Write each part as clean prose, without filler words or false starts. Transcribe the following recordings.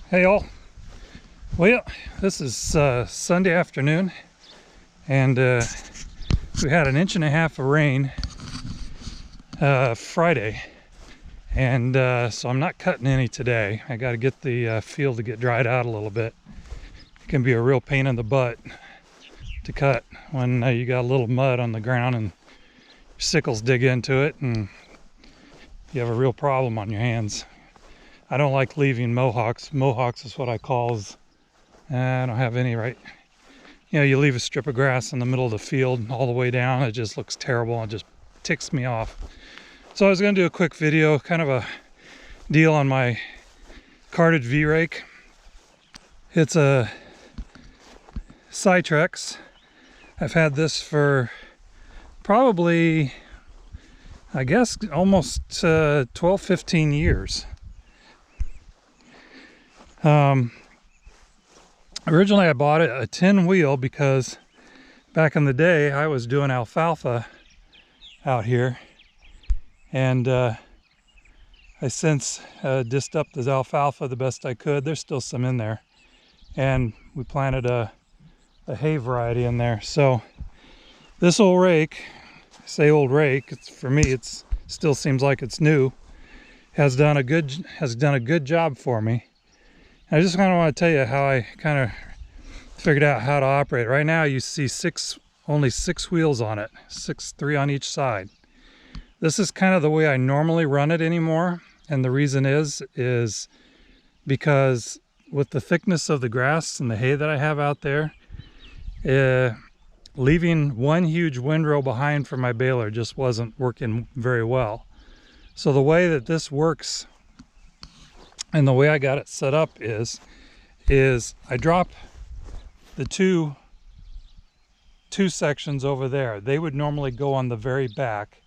Hey all. Well, this is Sunday afternoon, and we had 1.5 inches of rain Friday, and so I'm not cutting any today. I got to get the field to get dried out a little bit. It can be a real pain in the butt to cut when you got a little mud on the ground and your sickles dig into it and you have a real problem on your hands. I don't like leaving mohawks. Mohawks is what I call. I don't have any right. You know, you leave a strip of grass in the middle of the field all the way down. It just looks terrible. It just ticks me off. So I was going to do a quick video, kind of a deal on my Sitrx V-rake. It's a Sitrx. I've had this for probably, I guess, almost 12-15 years. Originally I bought it a 10 wheel because back in the day I was doing alfalfa out here, and I since disced up the alfalfa the best I could. There's still some in there, and we planted a hay variety in there. So this old rake, I say old rake, it's, for me it's still seems like it's new, has done a good job for me. I just kind of want to tell you how I kind of figured out how to operate. Right now you see only six wheels on it, three on each side. This is kind of the way I normally run it anymore, and the reason is because with the thickness of the grass and the hay that I have out there, leaving one huge windrow behind for my baler just wasn't working very well. So the way that this works and the way I got it set up is I drop the two sections over there. They would normally go on the very back,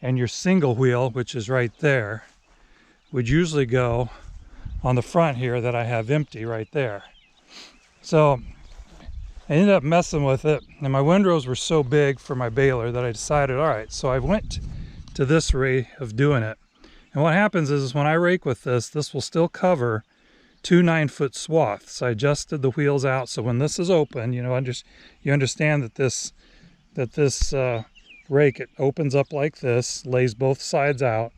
and your single wheel, which is right there, would usually go on the front here that I have empty right there. So I ended up messing with it, and my windrows were so big for my baler that I decided, all right, so I went to this way of doing it. And what happens is when I rake with this will still cover 2 9-foot swaths. I adjusted the wheels out so when this is open, you know, you understand that this rake, it opens up like this, lays both sides out,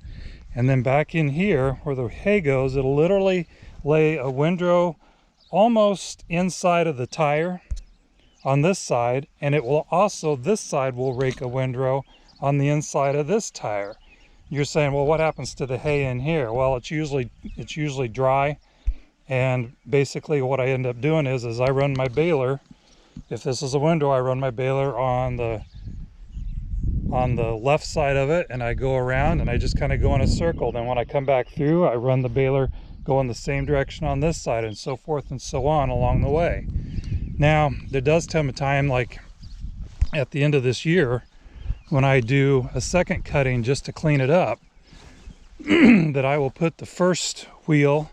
and then back in here where the hay goes, it'll literally lay a windrow almost inside of the tire on this side, and it will also, this side will rake a windrow on the inside of this tire. You're saying, well, what happens to the hay in here? Well, it's usually dry, and basically what I end up doing is I run my baler. If this is a window, I run my baler on the left side of it, and I go around and I just kind of go in a circle. Then when I come back through, I run the baler, go in the same direction on this side, and so forth and so on along the way. Now, there does come a time, like at the end of this year, when I do a second cutting just to clean it up, that I will put the first wheel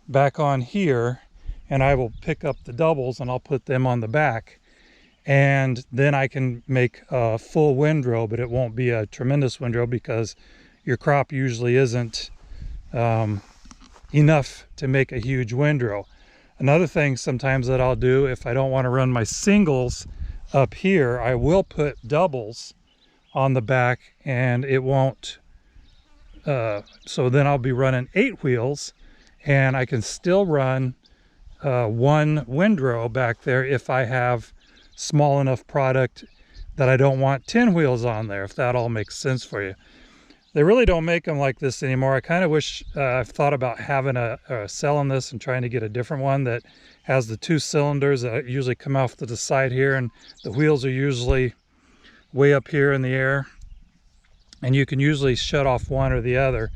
back on here, and I will pick up the doubles and I'll put them on the back, and then I can make a full windrow, but it won't be a tremendous windrow because your crop usually isn't enough to make a huge windrow. Another thing sometimes that I'll do, if I don't want to run my singles up here, I will put doubles on the back, and it won't, so then I'll be running 8 wheels, and I can still run one windrow back there if I have small enough product that I don't want 10 wheels on there, if that all makes sense for you. They really don't make them like this anymore. I kind of wish I've thought about having selling this and trying to get a different one that has the 2 cylinders that usually come off to the side here, and the wheels are usually way up here in the air, and you can usually shut off one or the other.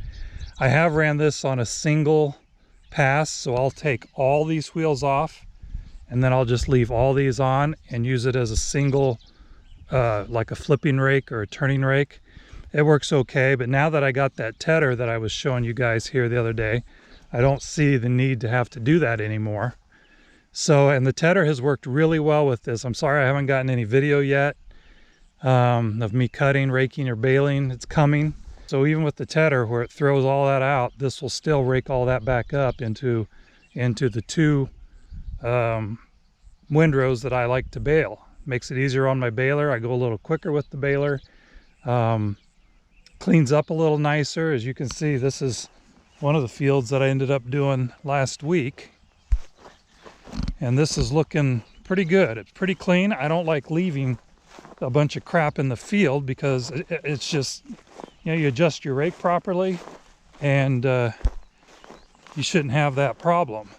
I have ran this on a single pass, so I'll take all these wheels off, and then I'll just leave all these on and use it as a single, like a flipping rake or a turning rake. It works okay, but now that I got that tedder that I was showing you guys here the other day, I don't see the need to have to do that anymore. So, and the tedder has worked really well with this. I'm sorry I haven't gotten any video yet of me cutting, raking, or baling. It's coming. So even with the tedder, where it throws all that out, this will still rake all that back up into into the two windrows that I like to bale. Makes it easier on my baler. I go a little quicker with the baler. Cleans up a little nicer. As you can see, this is one of the fields that I ended up doing last week. And this is looking pretty good. It's pretty clean. I don't like leaving a bunch of crap in the field because it's just, you know, you adjust your rake properly and you shouldn't have that problem.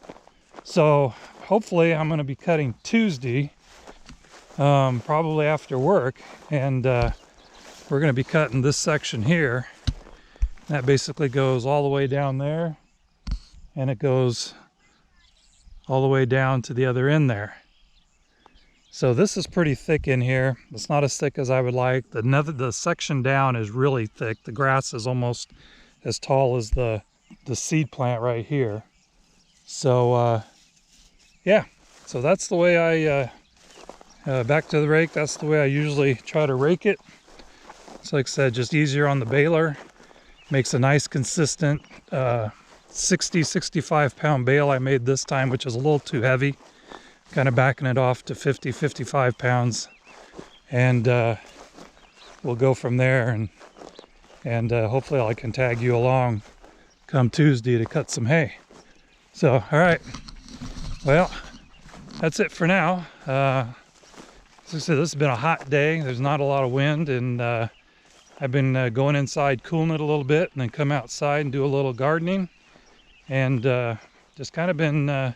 So hopefully I'm going to be cutting Tuesday, probably after work, and we're going to be cutting this section here. That basically goes all the way down there, and it goes all the way down to the other end there. So this is pretty thick in here. It's not as thick as I would like. The section down is really thick. The grass is almost as tall as the seed plant right here. So yeah, so that's the way I back to the rake. That's the way I usually try to rake it. So like I said, just easier on the baler. Makes a nice consistent 60-65 pound bale I made this time, which is a little too heavy. Kind of backing it off to 50-55 pounds, and we'll go from there, and hopefully I can tag you along come Tuesday to cut some hay. So all right, well, that's it for now. As I said, this has been a hot day. There's not a lot of wind, and I've been going inside, cooling it a little bit, and then come outside and do a little gardening, and just kind of been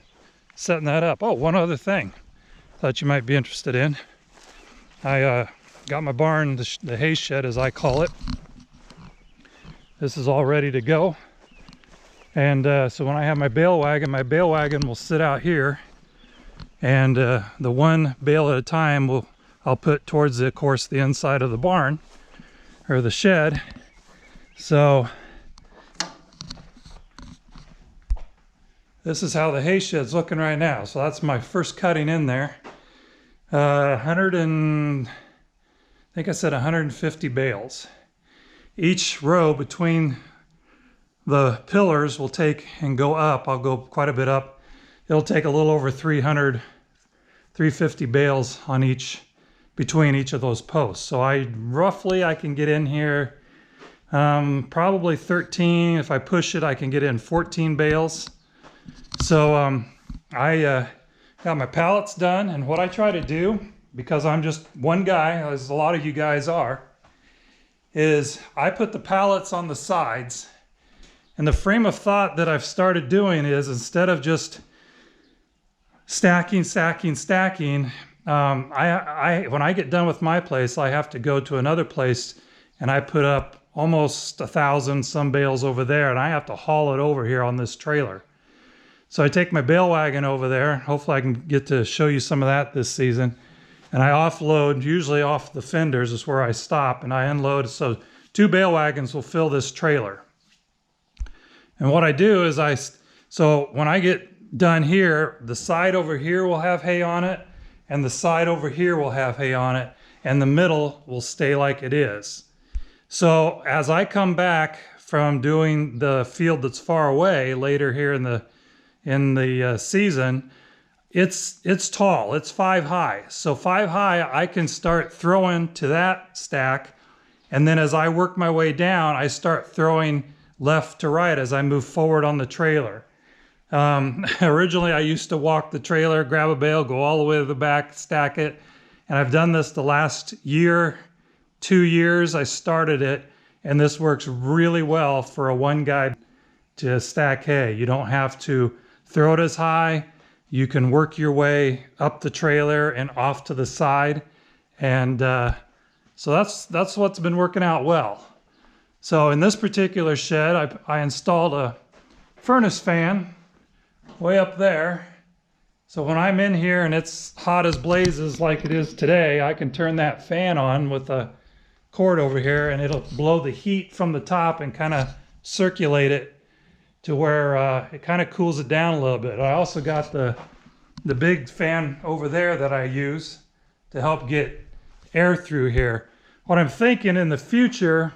setting that up. Oh, one other thing thought you might be interested in. I got my barn, the hay shed as I call it. This is all ready to go. And so when I have my bale wagon will sit out here, and the one bale at a time I'll put towards of course the inside of the barn or the shed. So this is how the hay shed's looking right now. So that's my first cutting in there. I think I said 150 bales. Each row between the pillars will take and go up. I'll go quite a bit up. It'll take a little over 350 bales on between each of those posts. So I can get in here probably 13. If I push it, I can get in 14 bales. So I got my pallets done, and what I try to do, because I'm just one guy, as a lot of you guys are, is I put the pallets on the sides, and the frame of thought that I've started doing is, instead of just stacking, when I get done with my place, I have to go to another place, and I put up almost 1,000 some bales over there, and I have to haul it over here on this trailer. So I take my bale wagon over there. Hopefully I can get to show you some of that this season. And I offload, usually off the fenders is where I stop, and I unload. So 2 bale wagons will fill this trailer. And what I do is so when I get done here, the side over here will have hay on it, and the side over here will have hay on it, and the middle will stay like it is. So as I come back from doing the field that's far away later here in the season, it's tall, it's 5 high. So 5 high, I can start throwing to that stack, and then as I work my way down, I start throwing left to right as I move forward on the trailer. Originally I used to walk the trailer, grab a bale, go all the way to the back, stack it, and I've done this the last year, 2 years. I started it, and this works really well for a one guy to stack hay. You don't have to throw it as high. You can work your way up the trailer and off to the side, and so that's what's been working out well. So in this particular shed, I installed a furnace fan way up there. So when I'm in here and it's hot as blazes like it is today, I can turn that fan on with a cord over here, and it'll blow the heat from the top and kind of circulate it to where it kind of cools it down a little bit. I also got the big fan over there that I use to help get air through here. What I'm thinking in the future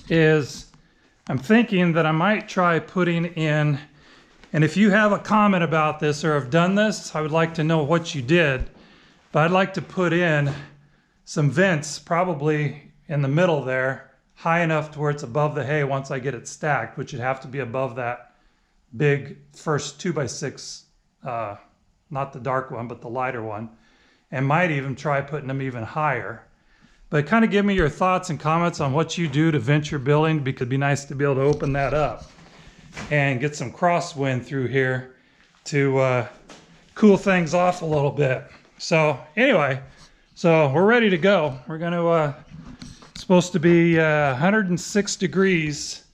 is, I'm thinking that I might try putting in And if you have a comment about this or have done this, I would like to know what you did. But I'd like to put in some vents, probably in the middle there, high enough to where it's above the hay once I get it stacked, which would have to be above that big first 2x6, not the dark one, but the lighter one. And might even try putting them even higher. But kind of give me your thoughts and comments on what you do to vent your building, because it'd be nice to be able to open that up and get some crosswind through here to cool things off a little bit. So anyway, so we're ready to go. We're going to, supposed to be 106 degrees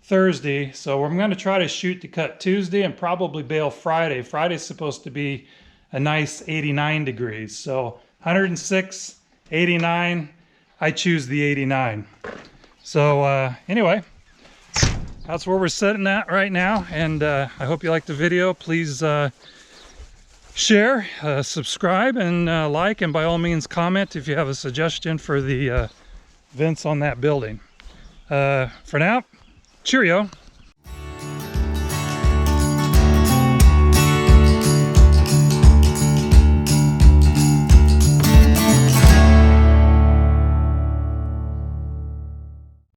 Thursday. So I'm going to try to shoot to cut Tuesday and probably bale Friday. Friday's supposed to be a nice 89 degrees. So 106, 89, I choose the 89. So anyway, that's where we're sitting at right now. And I hope you liked the video. Please share, subscribe, and like, and by all means comment if you have a suggestion for the vents on that building. For now, cheerio.